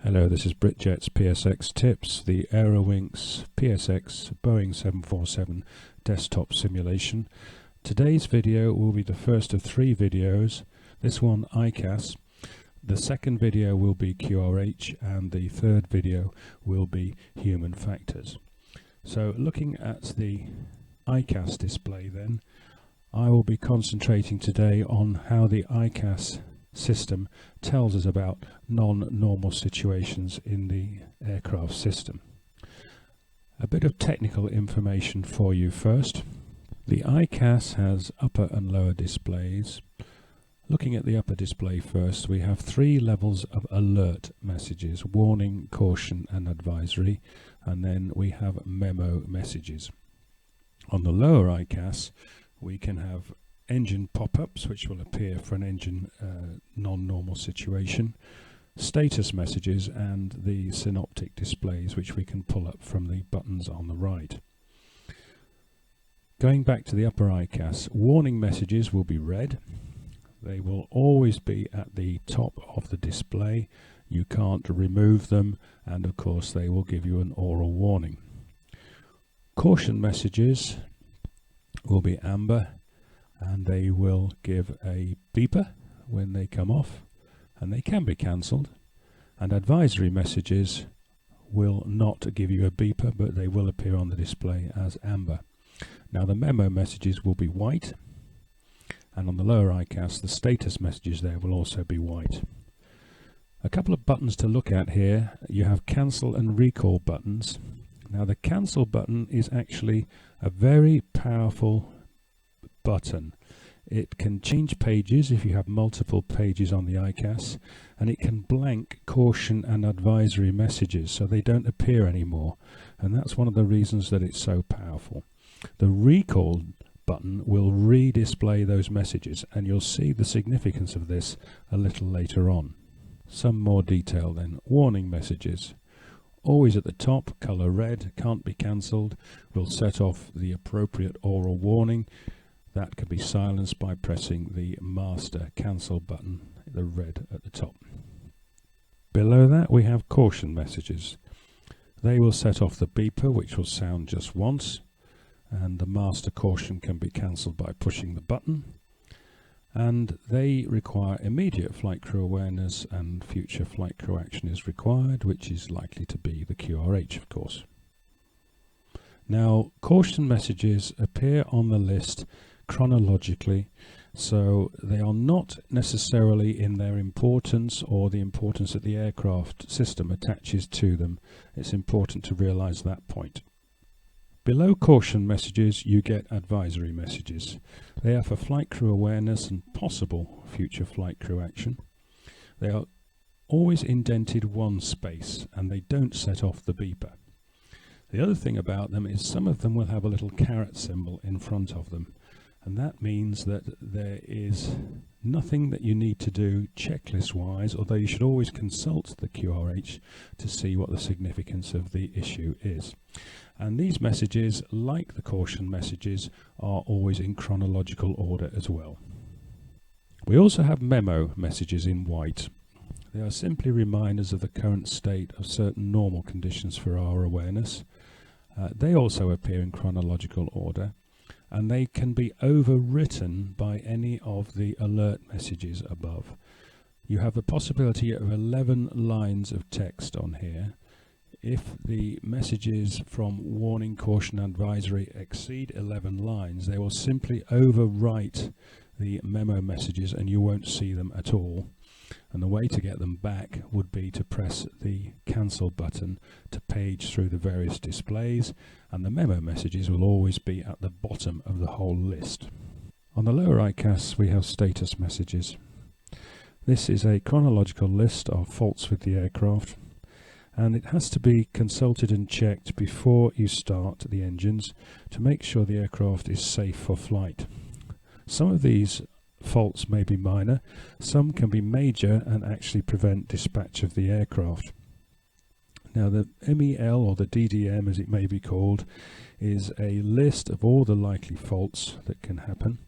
Hello, this is Britjet's PSX Tips, the Aerowinks PSX Boeing 747 desktop simulation. Today's video will be the first of three videos, this one ICAS, the second video will be QRH, and the third video will be human factors. So looking at the ICAS display then, I will be concentrating today on how the ICAS system tells us about non-normal situations in the aircraft system. A bit of technical information for you first. The ICAS has upper and lower displays. Looking at the upper display first, we have three levels of alert messages: warning, caution and advisory, and then we have memo messages. On the lower ICAS we can have engine pop-ups, which will appear for an engine non-normal situation, status messages, and the synoptic displays, which we can pull up from the buttons on the right. Going back to the upper ICAS, warning messages will be red. They will always be at the top of the display. You can't remove them, and of course they will give you an oral warning. Caution messages will be amber, and they will give a beeper when they come off, and they can be cancelled. And advisory messages will not give you a beeper, but they will appear on the display as amber. Now the memo messages will be white, and on the lower ICAS the status messages there will also be white. A couple of buttons to look at here. You have cancel and recall buttons. Now the cancel button is actually a very powerful button. It can change pages if you have multiple pages on the ICAS, and it can blank caution and advisory messages so they don't appear anymore, and that's one of the reasons that it's so powerful. The recall button will re-display those messages, and you'll see the significance of this a little later on. Some more detail then. Warning messages. Always at the top, colour red, can't be cancelled, will set off the appropriate oral warning. That can be silenced by pressing the master cancel button, the red at the top. Below that we have caution messages. They will set off the beeper, which will sound just once, and the master caution can be cancelled by pushing the button. And they require immediate flight crew awareness, and future flight crew action is required, which is likely to be the QRH, of course. Now, caution messages appear on the list chronologically, so they are not necessarily in their importance or the importance that the aircraft system attaches to them. It's important to realize that point. Below caution messages you get advisory messages. They are for flight crew awareness and possible future flight crew action. They are always indented one space, and they don't set off the beeper. The other thing about them is some of them will have a little caret symbol in front of them, and that means that there is nothing that you need to do checklist wise, although you should always consult the QRH to see what the significance of the issue is. And these messages, like the caution messages, are always in chronological order as well. We also have memo messages in white. They are simply reminders of the current state of certain normal conditions for our awareness. They also appear in chronological order, and they can be overwritten by any of the alert messages above. You have the possibility of 11 lines of text on here. If the messages from warning, caution, advisory exceed 11 lines, they will simply overwrite the memo messages and you won't see them at all. And the way to get them back would be to press the cancel button to page through the various displays, and the memo messages will always be at the bottom of the whole list. On the lower ICAS we have status messages. This is a chronological list of faults with the aircraft, and it has to be consulted and checked before you start the engines to make sure the aircraft is safe for flight. Some of these faults may be minor, some can be major and actually prevent dispatch of the aircraft. Now the MEL, or the DDM as it may be called, is a list of all the likely faults that can happen,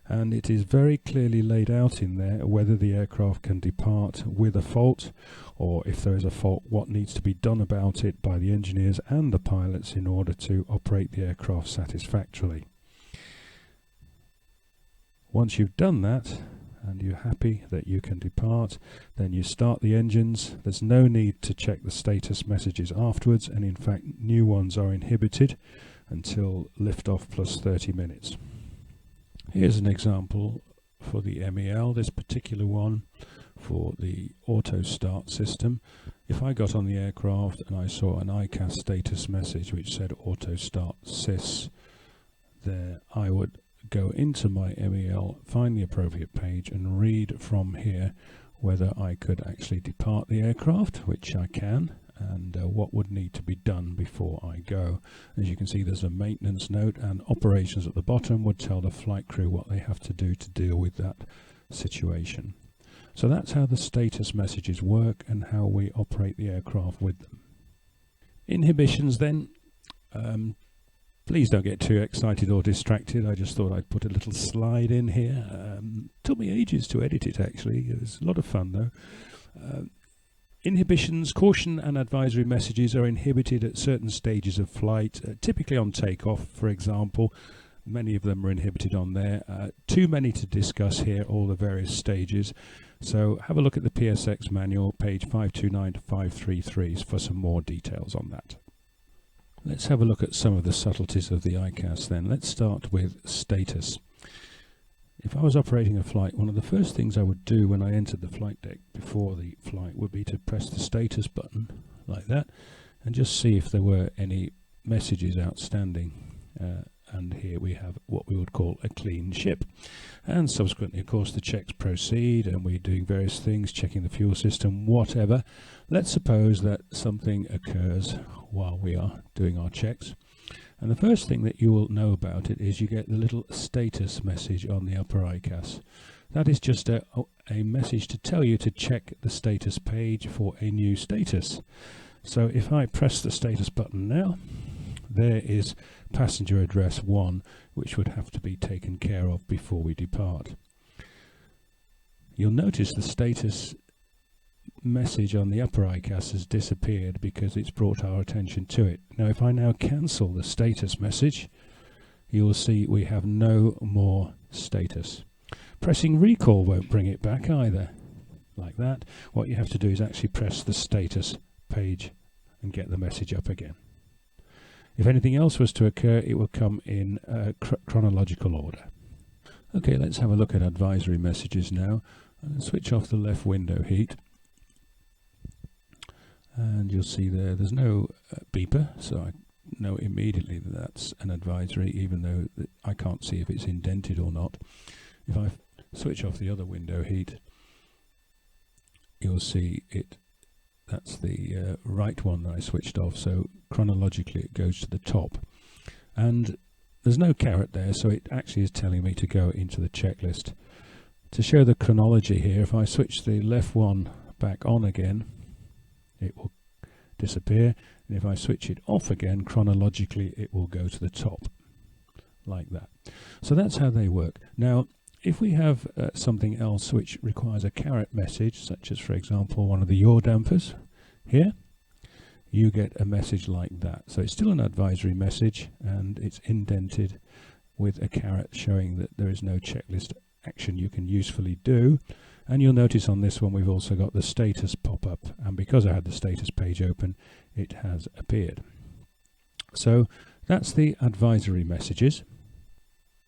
and it is very clearly laid out in there whether the aircraft can depart with a fault, or if there is a fault, what needs to be done about it by the engineers and the pilots in order to operate the aircraft satisfactorily. Once you've done that and you're happy that you can depart, then you start the engines. There's no need to check the status messages afterwards, and in fact new ones are inhibited until liftoff plus 30 minutes. Here's an example for the MEL, this particular one for the auto start system. If I got on the aircraft and I saw an ICAS status message which said auto start sys, there I would go into my MEL, find the appropriate page and read from here whether I could actually depart the aircraft, which I can, and what would need to be done before I go. As you can see, there's a maintenance note, and operations at the bottom would tell the flight crew what they have to do to deal with that situation. So that's how the status messages work and how we operate the aircraft with them. Inhibitions then. Please don't get too excited or distracted. I just thought I'd put a little slide in here. Took me ages to edit it actually. It was a lot of fun though. Inhibitions, caution and advisory messages are inhibited at certain stages of flight, typically on takeoff, for example. Many of them are inhibited on there. Too many to discuss here, all the various stages. So have a look at the PSX manual, page 529 to 533 for some more details on that. Let's have a look at some of the subtleties of the ICAS then. Let's start with status. If I was operating a flight, one of the first things I would do when I entered the flight deck before the flight would be to press the status button like that and just see if there were any messages outstanding. And here we have what we would call a clean ship. And subsequently, of course, the checks proceed and we're doing various things, checking the fuel system, whatever. Let's suppose that something occurs while we are doing our checks. And the first thing that you will know about it is you get the little status message on the upper ICAS. That is just a message to tell you to check the status page for a new status. So if I press the status button now, there is passenger address 1, which would have to be taken care of before we depart. You'll notice the status message on the upper ICAS has disappeared because it's brought our attention to it. Now if I now cancel the status message, you will see we have no more status. Pressing recall won't bring it back either, like that. What you have to do is actually press the status page and get the message up again. If anything else was to occur, it will come in chronological order. Okay, let's have a look at advisory messages now. Switch off the left window heat. And you'll see there's no beeper, so I know immediately that that's an advisory, even though I can't see if it's indented or not. If I switch off the other window heat, you'll see that's the right one that I switched off, so chronologically it goes to the top. And there's no caret there, so it actually is telling me to go into the checklist. To show the chronology here, if I switch the left one back on again, it will disappear, and if I switch it off again, chronologically it will go to the top, like that. So that's how they work. Now, if we have something else which requires a caret message, such as, for example, one of the yaw dampers here, you get a message like that. So it's still an advisory message, and it's indented with a caret showing that there is no checklist action you can usefully do. And you'll notice on this one we've also got the status pop-up, and because I had the status page open, it has appeared. So that's the advisory messages.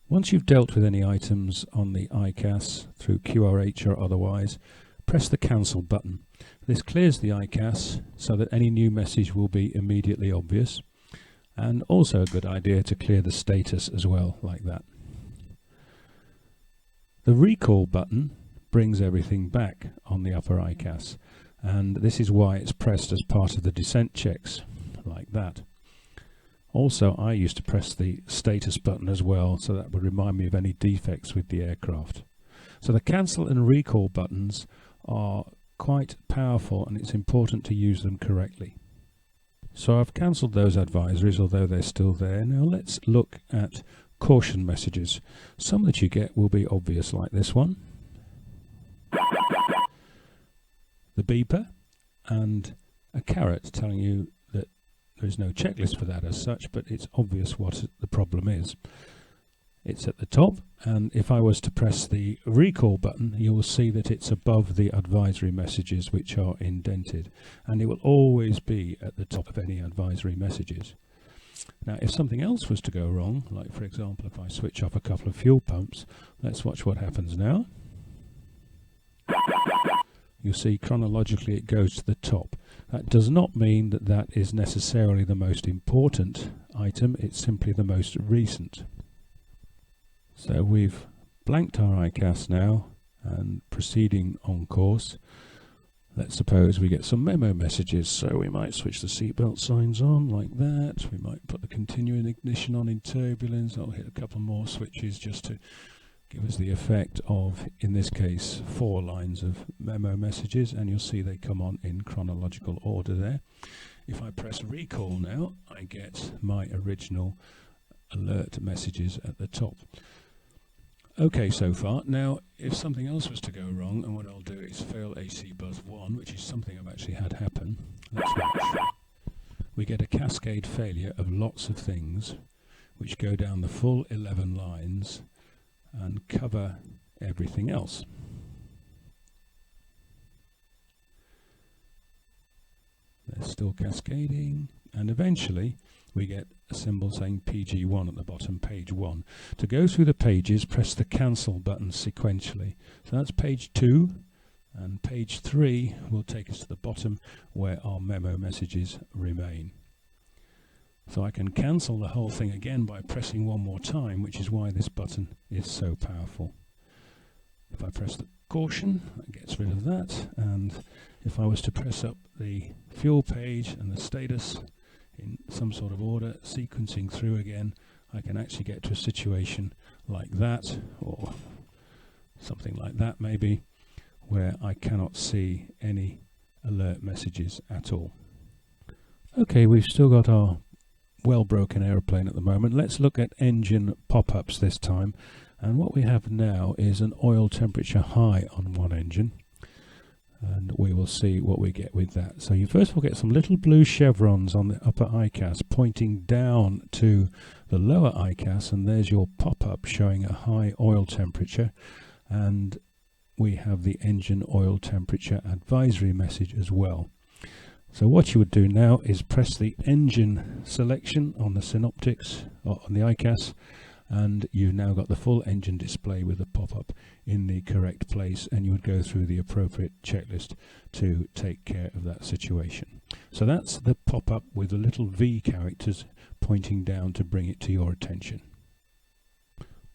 Once you've dealt with any items on the ICAS through QRH or otherwise, press the cancel button. This clears the ICAS so that any new message will be immediately obvious, and also a good idea to clear the status as well, like that. The recall button brings everything back on the upper ICAS, and this is why it's pressed as part of the descent checks, like that. Also, I used to press the status button as well, so that would remind me of any defects with the aircraft. So the cancel and recall buttons are quite powerful, and it's important to use them correctly. So I've cancelled those advisories, although they're still there. Now let's look at caution messages. Some that you get will be obvious, like this one, the beeper, and a caret telling you that there is no checklist for that as such, but it's obvious what the problem is. It's at the top, and if I was to press the recall button, you will see that it's above the advisory messages, which are indented, and it will always be at the top of any advisory messages. Now, if something else was to go wrong, like for example if I switch off a couple of fuel pumps, let's watch what happens now. You'll see chronologically it goes to the top. That does not mean that that is necessarily the most important item, it's simply the most recent. So we've blanked our ICAS now and proceeding on course. Let's suppose we get some memo messages, so we might switch the seatbelt signs on like that. We might put the continuing ignition on in turbulence. I'll hit a couple more switches just to give us the effect of, in this case, 4 lines of memo messages, and you'll see they come on in chronological order there. If I press recall now, I get my original alert messages at the top. Okay so far. Now if something else was to go wrong, and what I'll do is fail AC bus 1, which is something I've actually had happen. Let's watch. We get a cascade failure of lots of things which go down the full 11 lines and cover everything else. They're still cascading, and eventually we get a symbol saying PG1 at the bottom, page 1. To go through the pages, press the cancel button sequentially. So that's page 2, and page 3 will take us to the bottom where our memo messages remain. So I can cancel the whole thing again by pressing one more time, which is why this button is so powerful. If I press the caution, that gets rid of that, and if I was to press up the fuel page and the status in some sort of order, sequencing through again, I can actually get to a situation like that, or something like that maybe, where I cannot see any alert messages at all. Okay, we've still got our well-broken aeroplane at the moment. Let's look at engine pop-ups this time, and what we have now is an oil temperature high on one engine, and we will see what we get with that. So you first will get some little blue chevrons on the upper ICAS pointing down to the lower ICAS, and there's your pop-up showing a high oil temperature, and we have the engine oil temperature advisory message as well. So what you would do now is press the engine selection on the synoptics, or on the ICAS, and you've now got the full engine display with the pop-up in the correct place, and you would go through the appropriate checklist to take care of that situation. So that's the pop-up with the little V characters pointing down to bring it to your attention.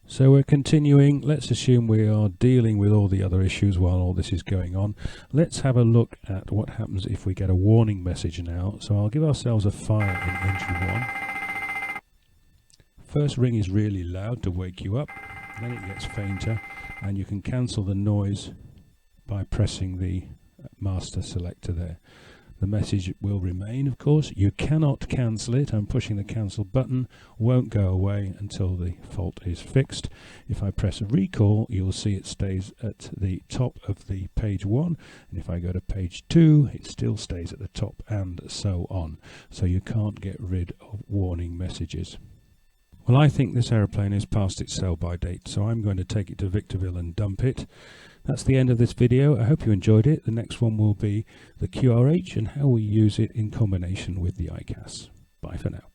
So we're continuing. Let's assume we are dealing with all the other issues while all this is going on. Let's have a look at what happens if we get a warning message now. So I'll give ourselves a fire in engine 1. First ring is really loud to wake you up, then it gets fainter, and you can cancel the noise by pressing the master selector there. The message will remain, of course. You cannot cancel it. I'm pushing the cancel button, won't go away until the fault is fixed. If I press a recall, you'll see it stays at the top of the page 1, and if I go to page 2, it still stays at the top, and so on. So you can't get rid of warning messages. Well, I think this aeroplane is past its sell-by date, so I'm going to take it to Victorville and dump it. That's the end of this video. I hope you enjoyed it. The next one will be the QRH and how we use it in combination with the ICAS. Bye for now.